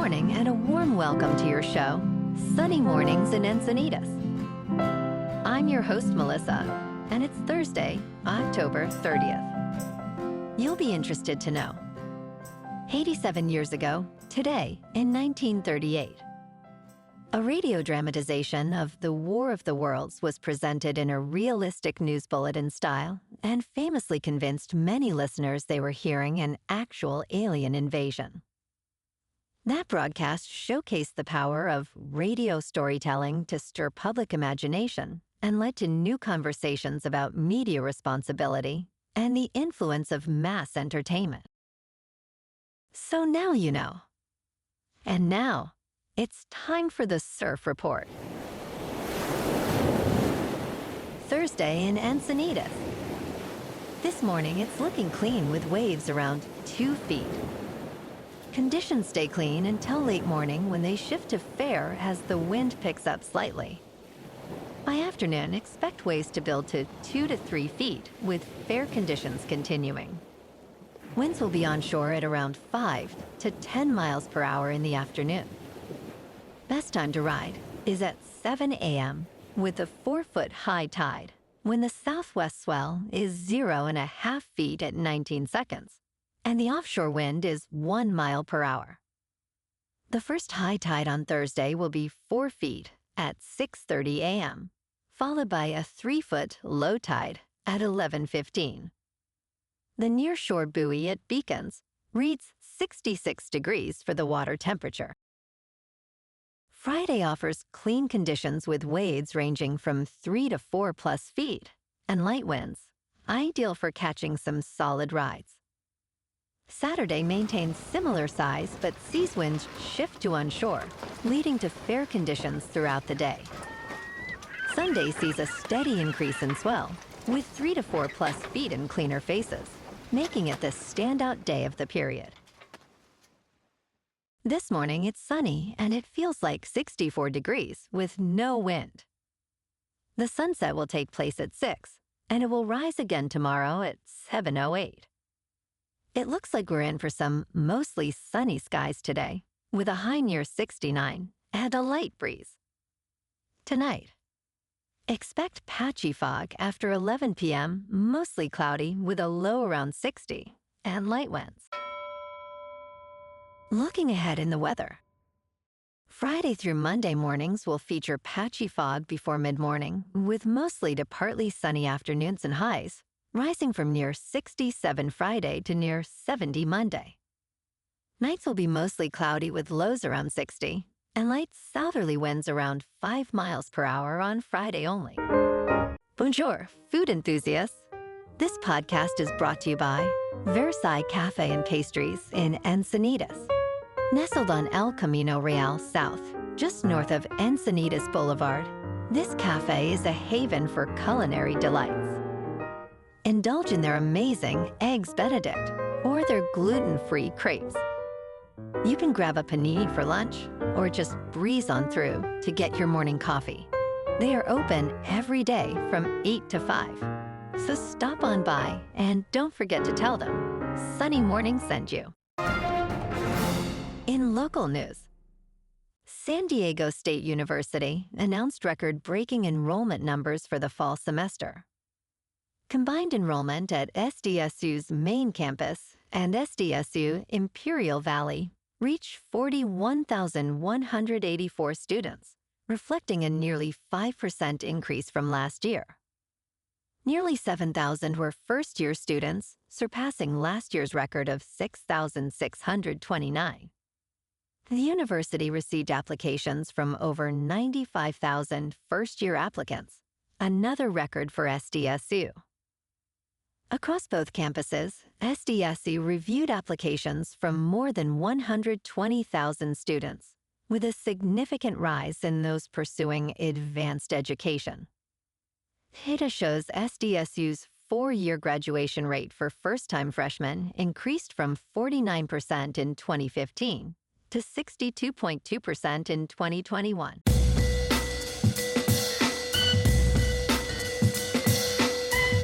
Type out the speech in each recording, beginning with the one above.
morning and a warm welcome to your show, Sunny Mornings in Encinitas. I'm your host, Melissa, and it's Thursday, October 30th. You'll be interested to know. 87 years ago, today, in 1938, a radio dramatization of The War of the Worlds was presented in a realistic news bulletin style and famously convinced many listeners they were hearing an actual alien invasion. That broadcast showcased the power of radio storytelling to stir public imagination and led to new conversations about media responsibility and the influence of mass entertainment. So now you know. And now, it's time for the Surf Report. Thursday in Encinitas. This morning, it's looking clean with waves around 2 feet. Conditions stay clean until late morning when they shift to fair as the wind picks up slightly. By afternoon, expect waves to build to 2 to 3 feet with fair conditions continuing. Winds will be onshore at around 5 to 10 miles per hour in the afternoon. Best time to ride is at 7 a.m. with a 4-foot high tide when the southwest swell is 0.5 feet at 19 seconds and the offshore wind is 1 mile per hour. The first high tide on Thursday will be 4 feet at 6:30 a.m., followed by a 3-foot low tide at 11:15. The nearshore buoy at Beacons reads 66 degrees for the water temperature. Friday offers clean conditions with waves ranging from 3 to 4 plus feet and light winds, ideal for catching some solid rides. Saturday maintains similar size, but seas winds shift to onshore, leading to fair conditions throughout the day. Sunday sees a steady increase in swell, with 3 to 4 plus feet in cleaner faces, making it the standout day of the period. This morning, it's sunny and it feels like 64 degrees with no wind. The sunset will take place at 6, and it will rise again tomorrow at 7:08. It looks like we're in for some mostly sunny skies today, with a high near 69 and a light breeze. Tonight, expect patchy fog after 11 p.m., mostly cloudy with a low around 60 and light winds. Looking ahead in the weather. Friday through Monday mornings will feature patchy fog before mid-morning, with mostly to partly sunny afternoons and highs, rising from near 67 Friday to near 70 Monday. Nights will be mostly cloudy with lows around 60, and light southerly winds around 5 miles per hour on Friday only. Bonjour, food enthusiasts. This podcast is brought to you by Versailles Cafe and Pastries in Encinitas. Nestled on El Camino Real South, just north of Encinitas Boulevard, this cafe is a haven for culinary delights. Indulge in their amazing Eggs Benedict or their gluten-free crepes. You can grab a panini for lunch or just breeze on through to get your morning coffee. They are open every day from 8 to 5. So stop on by and don't forget to tell them Sunny Morning sent you. In local news, San Diego State University announced record-breaking enrollment numbers for the fall semester. Combined enrollment at SDSU's main campus and SDSU Imperial Valley reached 41,184 students, reflecting a nearly 5% increase from last year. Nearly 7,000 were first-year students, surpassing last year's record of 6,629. The university received applications from over 95,000 first-year applicants, another record for SDSU. Across both campuses, SDSU reviewed applications from more than 120,000 students, with a significant rise in those pursuing advanced education. Data shows SDSU's 4-year graduation rate for first-time freshmen increased from 49% in 2015 to 62.2% in 2021.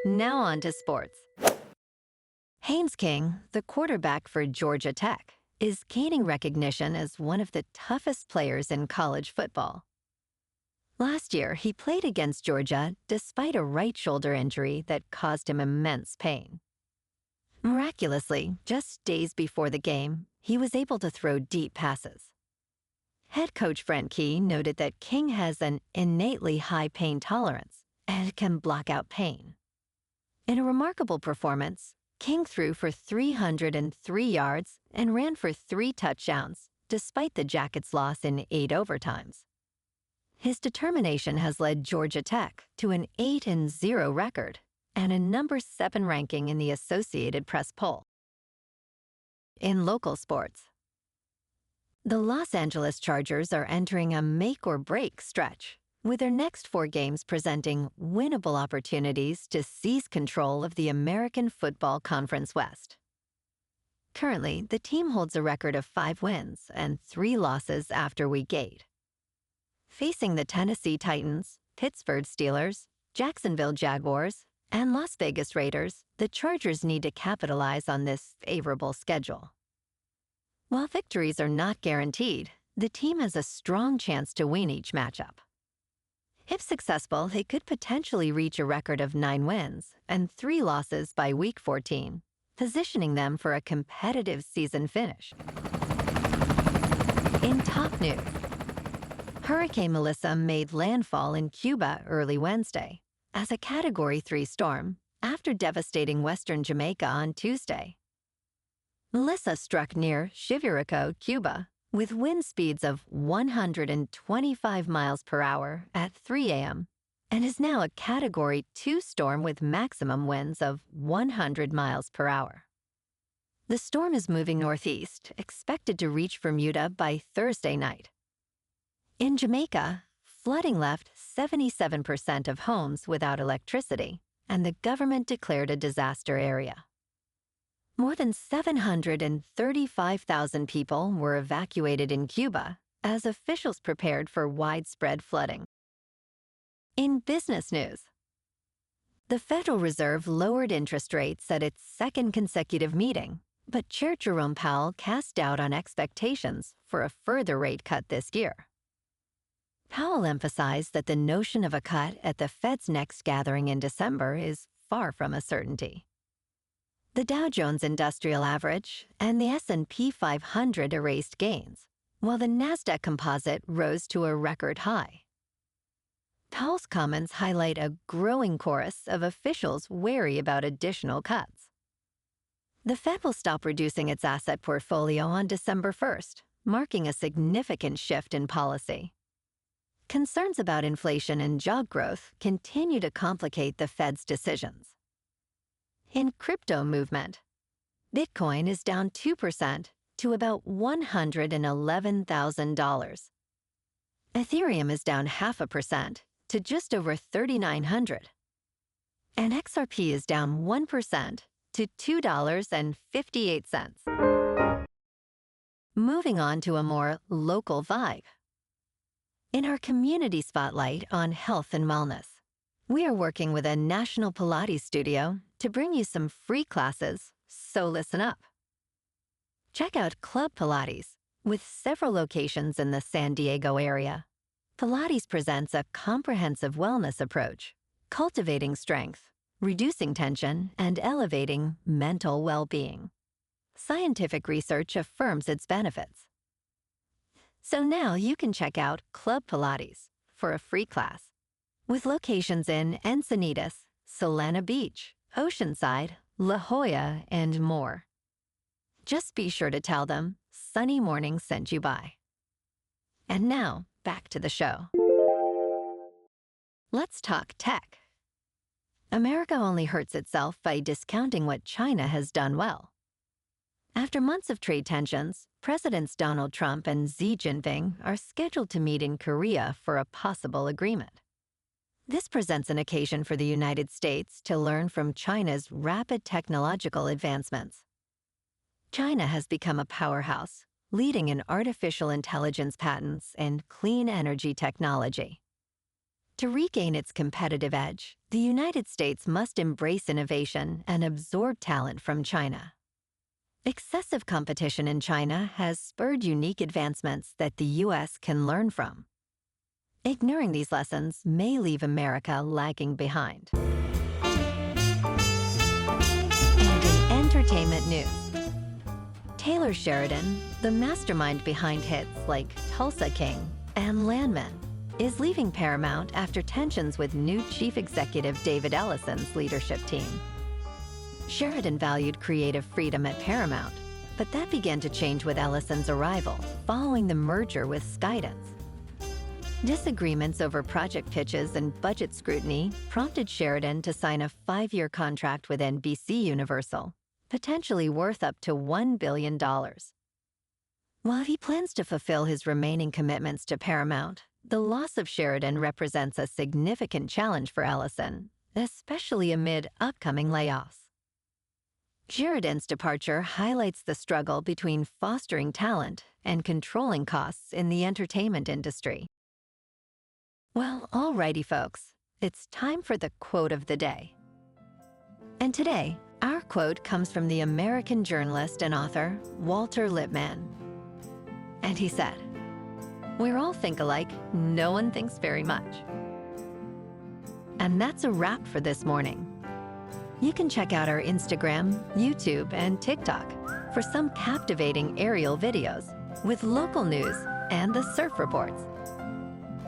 Now on to sports. Haynes King, the quarterback for Georgia Tech, is gaining recognition as one of the toughest players in college football. Last year, he played against Georgia despite a right shoulder injury that caused him immense pain. Miraculously, just days before the game, he was able to throw deep passes. Head coach Brent Key noted that King has an innately high pain tolerance and can block out pain. In a remarkable performance, King threw for 303 yards and ran for 3 touchdowns, despite the Jackets' loss in 8 overtimes. His determination has led Georgia Tech to an 8-0 record and a number 7 ranking in the Associated Press poll. In local sports, the Los Angeles Chargers are entering a make-or-break stretch, with their next 4 games presenting winnable opportunities to seize control of the American Football Conference West. Currently, the team holds a record of 5 wins and 3 losses after Week 8. Facing the Tennessee Titans, Pittsburgh Steelers, Jacksonville Jaguars, and Las Vegas Raiders, the Chargers need to capitalize on this favorable schedule. While victories are not guaranteed, the team has a strong chance to win each matchup. If successful, they could potentially reach a record of 9 wins and 3 losses by Week 14, positioning them for a competitive season finish. In top news, Hurricane Melissa made landfall in Cuba early Wednesday as a Category 3 storm after devastating western Jamaica on Tuesday. Melissa struck near Chivirico, Cuba, with wind speeds of 125 miles per hour at 3 a.m. and is now a Category 2 storm with maximum winds of 100 miles per hour. The storm is moving northeast, expected to reach Bermuda by Thursday night. In Jamaica, flooding left 77% of homes without electricity, and the government declared a disaster area. More than 735,000 people were evacuated in Cuba as officials prepared for widespread flooding. In business news, the Federal Reserve lowered interest rates at its second consecutive meeting, but Chair Jerome Powell cast doubt on expectations for a further rate cut this year. Powell emphasized that the notion of a cut at the Fed's next gathering in December is far from a certainty. The Dow Jones Industrial Average and the S&P 500 erased gains, while the Nasdaq Composite rose to a record high. Powell's comments highlight a growing chorus of officials wary about additional cuts. The Fed will stop reducing its asset portfolio on December 1st, marking a significant shift in policy. Concerns about inflation and job growth continue to complicate the Fed's decisions. In crypto movement, Bitcoin is down 2% to about $111,000. Ethereum is down 0.5% to just over 3,900. And XRP is down 1% to $2.58. Moving on to a more local vibe. In our community spotlight on health and wellness, we are working with a national Pilates studio to bring you some free classes, so listen up. Check out Club Pilates, with several locations in the San Diego area. Pilates presents a comprehensive wellness approach, cultivating strength, reducing tension, and elevating mental well-being. Scientific research affirms its benefits. So now you can check out Club Pilates for a free class, with locations in Encinitas, Solana Beach, Oceanside, La Jolla, and more. Just be sure to tell them Sunny Morning sent you by. And now, back to the show. Let's talk tech. America only hurts itself by discounting what China has done well. After months of trade tensions, Presidents Donald Trump and Xi Jinping are scheduled to meet in Korea for a possible agreement. This presents an occasion for the United States to learn from China's rapid technological advancements. China has become a powerhouse, leading in artificial intelligence patents and clean energy technology. To regain its competitive edge, the United States must embrace innovation and absorb talent from China. Excessive competition in China has spurred unique advancements that the U.S. can learn from. Ignoring these lessons may leave America lagging behind. And in entertainment news, Taylor Sheridan, the mastermind behind hits like Tulsa King and Landman, is leaving Paramount after tensions with new chief executive David Ellison's leadership team. Sheridan valued creative freedom at Paramount, but that began to change with Ellison's arrival following the merger with Skydance. Disagreements over project pitches and budget scrutiny prompted Sheridan to sign a 5-year contract with NBCUniversal, potentially worth up to $1 billion. While he plans to fulfill his remaining commitments to Paramount, the loss of Sheridan represents a significant challenge for Ellison, especially amid upcoming layoffs. Sheridan's departure highlights the struggle between fostering talent and controlling costs in the entertainment industry. Well, alrighty folks, it's time for the quote of the day. And today, our quote comes from the American journalist and author Walter Lippmann. And he said, "We're all think alike, no one thinks very much." And that's a wrap for this morning. You can check out our Instagram, YouTube, and TikTok for some captivating aerial videos with local news and the surf reports.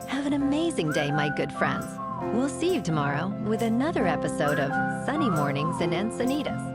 Have an amazing day, my good friends. We'll see you tomorrow with another episode of Sunny Mornings in Encinitas.